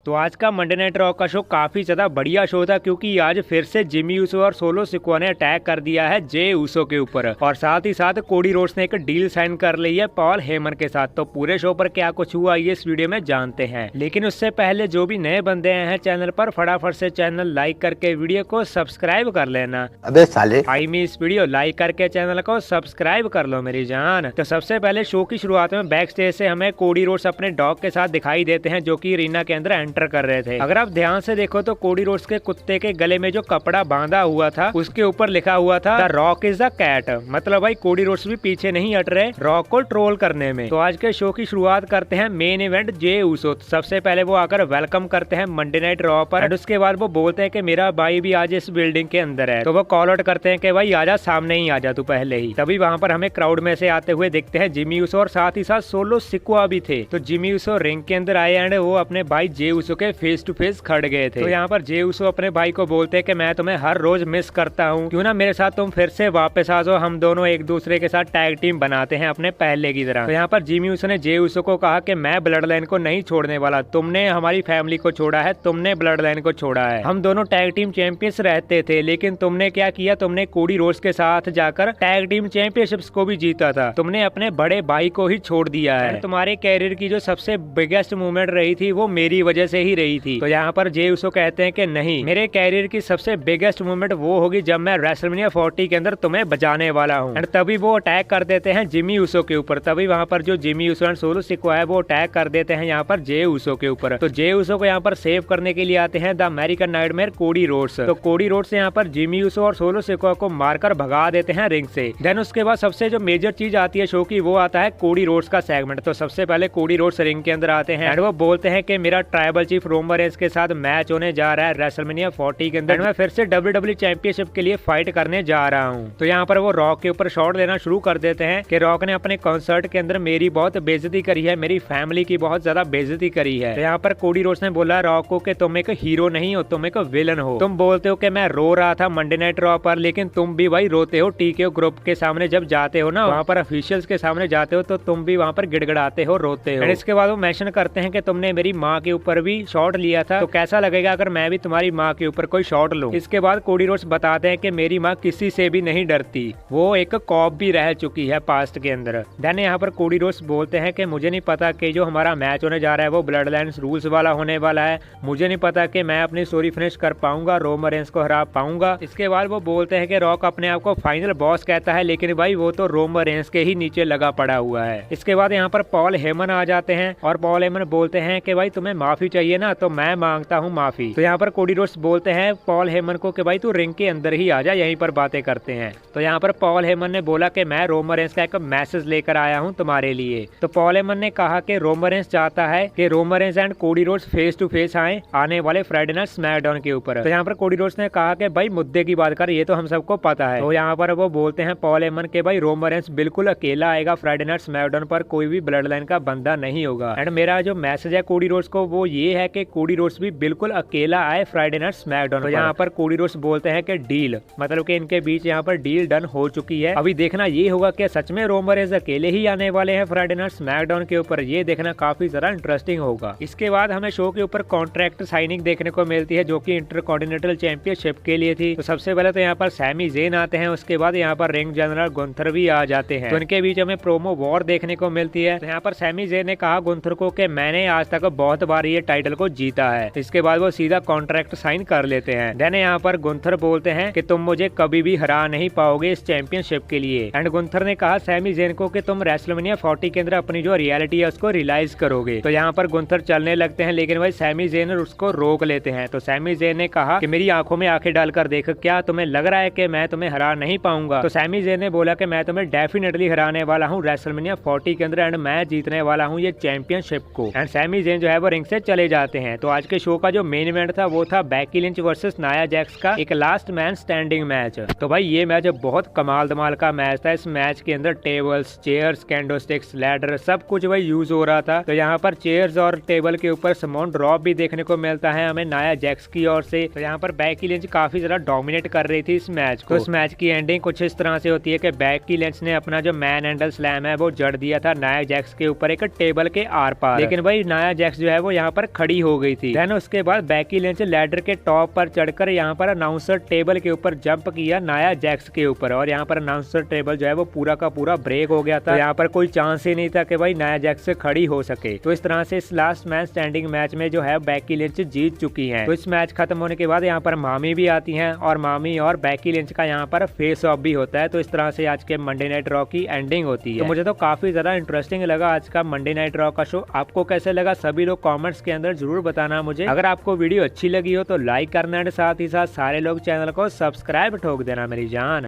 तो आज का मंडे नाइट रॉ का शो काफी ज्यादा बढ़िया शो था, क्योंकि आज फिर से जिमी ऊसो और सोलो सिकोआ ने अटैक कर दिया है जे ऊसो के ऊपर, और साथ ही साथ कोडी रोड्स ने एक डील साइन कर ली है पॉल हेमन के साथ। तो पूरे शो पर क्या कुछ हुआ ये इस वीडियो में जानते हैं, लेकिन उससे पहले जो भी नए बंदे आए हैं चैनल पर, फटाफट से चैनल लाइक करके वीडियो को सब्सक्राइब कर लेना। अबे साले इस वीडियो लाइक करके चैनल को सब्सक्राइब कर लो मेरी जान। तो सबसे पहले शो की शुरुआत में बैक स्टेज से हमें कोडी रोड्स अपने डॉग के साथ दिखाई देते हैं, जो कि रीना के अंदर एंटर कर रहे थे। अगर आप ध्यान से देखो तो कोडी रोड्स के कुत्ते के गले में जो कपड़ा बांधा हुआ था उसके ऊपर लिखा हुआ था the Rock is the cat. मतलब भाई कोडी रोड्स भी पीछे नहीं हट रहे रॉक को ट्रोल करने में। तो आज के शो की शुरुआत करते हैं मेन इवेंट जे ऊसो। सबसे पहले वो आकर वेलकम करते हैं मंडे नाइट रॉ पर, और उसके बाद वो बोलते हैं कि मेरा भाई भी आज इस बिल्डिंग के अंदर है। तो वो कॉल आउट करते हैं कि भाई आजा, सामने ही आजा तू पहले ही। तभी वहाँ पर हमें क्राउड में से आते हुए दिखते हैं जिमी ऊसो, और साथ ही साथ सोलो सिकोआ भी थे। तो जिमी ऊसो रिंग के अंदर आए एंड वो अपने भाई जे ऊसो के फेस टू फेस खड़ गए थे। तो यहाँ पर जे ऊसो अपने भाई को बोलते हैं कि मैं तुम्हें हर रोज मिस करता हूँ, क्यों ना मेरे साथ तुम फिर से वापस आ जाओ, हम दोनों एक दूसरे के साथ टैग टीम बनाते हैं अपने पहले की तरह। तो यहाँ पर जिमी ऊसो ने जे ऊसो को कहा कि मैं ब्लड लाइन को नहीं छोड़ने वाला, तुमने हमारी फैमिली को छोड़ा है, तुमने ब्लड लाइन को छोड़ा है। हम दोनों टैग टीम चैंपियंस रहते थे, लेकिन तुमने क्या किया, तुमने कोडी रोड्स के साथ जाकर टैग टीम चैंपियनशिप्स को भी जीता था। तुमने अपने बड़े भाई को ही छोड़ दिया है। तुम्हारे कैरियर की जो सबसे बिगेस्ट मूवमेंट रही थी वो मेरी वजह से ही रही थी। तो यहाँ पर जे ऊसो कहते हैं कि नहीं, मेरे कैरियर की सबसे बिगेस्ट मूवमेंट वो होगी जब मैं रेसलमेनिया 40 के अंदर तुम्हें बचाने वाला हूँ। एंड तभी वो अटैक कर देते हैं जिमी ऊसो के ऊपर। तभी वहाँ पर जो Jimmy Uso and solo Sikoa है वो अटैक कर देते हैं यहाँ पर जे ऊसो के ऊपर। तो जे ऊसो को यहाँ पर सेव करने के लिए आते हैं the American nightmare Cody Rhodes. तो कोडी रोड्स यहाँ पर जिमी ऊसो और सोलो सिकोआ को मारकर भगा देते हैं रिंग से। देन उसके बाद सबसे जो मेजर चीज आती है शो की, वो आता है कोडी रोड्स का सेगमेंट। तो सबसे पहले कोडी रोड्स रिंग के अंदर आते हैं एंड वो बोलते हैं कि मेरा ट्राइबल चीफ रोमन रेंस के साथ मैच होने जा रहा है रेसलमेनिया 40 के अंदर। मैं फिर से WWE चैंपियनशिप के लिए फाइट करने जा रहा हूँ। तो यहाँ पर वो रॉक के ऊपर शॉट लेना शुरू कर देते हैं कि रॉक ने अपने कॉन्सर्ट के अंदर मेरी बहुत बेइज्जती करी है, मेरी फैमिली की बहुत ज्यादा बेइज्जती करी है। तो यहाँ पर कोडी रोड्स ने बोला रॉक को कि तुम एक हीरो नहीं हो, तुम एक विलन हो। तुम बोलते हो कि मैं रो रहा था मंडे नाइट रॉ पर, लेकिन तुम भी भाई रोते हो TKO ग्रुप के सामने जब जाते हो ना, वहाँ पर ऑफिशियल्स के सामने जाते हो तो तुम भी वहाँ पर गिड़गिड़ाते हो, रोते हो। इसके बाद वो मेंशन करते हैं कि तुमने मेरी माँ के ऊपर भी शॉट लिया था, तो कैसा लगेगा अगर मैं भी तुम्हारी माँ के ऊपर कोई शॉट लूं। इसके बाद कोडी रोड्स बताते हैं कि मेरी माँ किसी से भी नहीं डरती, वो एक कॉप भी रह चुकी है पास्ट के अंदर। देन यहाँ पर कोडी रोड्स बोलते हैं कि मुझे नहीं पता कि जो हमारा मैच होने जा रहा है वो ब्लड लाइन्स रूल्स वाला होने वाला है, मुझे नहीं पता कि मैं अपनी स्टोरी फिनिश कर पाऊंगा, रोमन रेंस को हरा पाऊंगा। इसके बाद वो बोलते हैं कि रॉक अपने आप को फाइनल बॉस कहता है, लेकिन भाई वो तो रोमन रेंस के ही नीचे लगा पड़ा हुआ है। इसके बाद यहाँ पर पॉल हेमन आ जाते हैं और पॉल हेमन बोलते हैं कि भाई तुम्हें माफी चाहिए ना, तो मैं मांगता हूँ माफी। तो यहाँ पर कोडी रोड्स बोलते हैं पॉल हेमन को कि भाई तू रिंग के अंदर ही आ जा, यहीं पर बातें करते हैं। तो यहाँ पर पॉल हेमन ने बोला कि मैं रोमन रेंस का एक मैसेज लेकर आया हूँ तुम्हारे लिए। तो पॉल हेमन ने कहा कि रोमन रेंस चाहता है कि Roman Reigns and Cody Rhodes face to face आए आने वाले फ्राइडे नाइट स्मैकडाउन के ऊपर। तो यहाँ पर कोडी रोड्स ने कहा कि भाई मुद्दे की बात कर, ये तो हम सबको पता है। तो यहाँ पर वो बोलते हैं पॉल हेमन के भाई रोमन रेंस बिल्कुल अकेला आएगा फ्राइडे नाइट स्मैकडाउन पर, कोई भी ब्लड लाइन का बंदा नहीं होगा। एंड मेरा जो मैसेज है कोडी रोड्स को वो ये है कि कोडी रोड्स भी बिल्कुल अकेला आए फ्राइडे नाइट स्मैकडाउन। तो यहाँ पर कोडी रोड्स बोलते हैं कि डील, मतलब कि इनके बीच यहाँ पर डील डन हो चुकी है। अभी देखना ये होगा कि सच में रोमन रेंस अकेले ही आने वाले हैं फ्राइडे नाइट स्मैकडाउन के ऊपर, ये देखना काफी ज्यादा इंटरेस्टिंग होगा। इसके बाद हमें शो के ऊपर कॉन्ट्रैक्ट साइनिंग देखने को मिलती है, जो कि इंटरकॉन्टिनेंटल चैंपियनशिप के लिए थी। तो सबसे पहले तो यहाँ पर सैमी जेन आते हैं, उसके बाद यहाँ पर रिंग जनरल गुंथर भी आ जाते हैं। तो इनके बीच हमें प्रोमो वॉर देखने को मिलती है। तो यहाँ पर सैमी जेन ने कहा गुंथर को कि मैंने आज तक बहुत बार ये टाइटल को जीता है। इसके बाद वो सीधा कॉन्ट्रैक्ट साइन कर लेते हैं। देन यहाँ पर गुंथर बोलते हैं कि तुम मुझे कभी भी हरा नहीं पाओगे इस चैंपियनशिप के लिए। एंड गुंथर ने कहा सैमी जेन को कि तुम रेसलमेनिया 40 के अंदर अपनी जो रियलिटी है उसको रियलाइज करोगे। तो यहाँ पर गुंथर चलने लगते हैं, लेकिन भाई सैमी जेन उसको रोक लेते हैं। तो सैमी जेन ने कहा कि मेरी आंखों में आंखें डालकर देख, क्या तुम्हें लग रहा है कि मैं तुम्हें हरा नहीं पाऊंगा? तो सैमी जेन ने बोला कि मैं तुम्हें डेफिनेटली हराने वाला हूँ रेसलमेनिया 40 के अंदर, एंड मैं जीतने वाला हूँ ये चैंपियनशिप को। एंड सैमी जेन जो है वो रिंग से चले जाते हैं। तो आज के शो का जो मेन इवेंट था वो था Becky Lynch versus Nia Jax का एक लास्ट मैन स्टैंडिंग मैच। तो भाई ये मैच बहुत कमाल धमाल का मैच था। इस मैच के अंदर टेबल्स, चेयर्स, कैंडोस्टिक्स, लैडर सब कुछ भाई यूज हो रहा था। तो यहाँ पर चेयर्स और टेबल के ऊपर समोन ड्रॉप भी देखने को मिलता है हमें नाया जैक्स की ओर से। तो यहाँ पर बेकी लिंच काफी ज्यादा डोमिनेट कर रही थी इस मैच को। इस मैच की एंडिंग कुछ इस तरह से होती है कि बेकी लिंच ने अपना जो मैन हैंडल स्लैम है वो जड़ दिया था नाया जैक्स के ऊपर एक टेबल के आर पार, लेकिन भाई नाया जैक्स जो है वो यहाँ पर खड़ी हो गई थी। देन उसके बाद बेकी लिंच लैडर के टॉप पर चढ़कर यहाँ पर अनाउंसर टेबल के ऊपर जंप किया नाया जैक्स के ऊपर, और यहाँ पर अनाउंसर टेबल जो है वो पूरा का पूरा ब्रेक हो गया था। तो यहाँ पर कोई चांस ही नहीं था कि भाई नाया जैक्स से खड़ी हो सके। तो इस तरह से इस लास्ट मैन स्टैंडिंग मैच में जो है बेकी लिंच जीत चुकी हैं। तो इस मैच खत्म होने के बाद यहाँ पर मामी भी आती हैं और मामी और बेकी लिंच का यहाँ पर फेस ऑफ भी होता है। तो इस तरह से आज के मंडे नाइट रॉ की एंडिंग होती है। तो मुझे तो काफी ज्यादा इंटरेस्टिंग लगा आज का मंडे नाइट रॉ का शो। आपको कैसे लगा सभी लोग कमेंट्स के अंदर जरूर बताना मुझे। अगर आपको वीडियो अच्छी लगी हो तो लाइक करना, साथ ही साथ सारे लोग चैनल को सब्सक्राइब ठोक देना मेरी जान।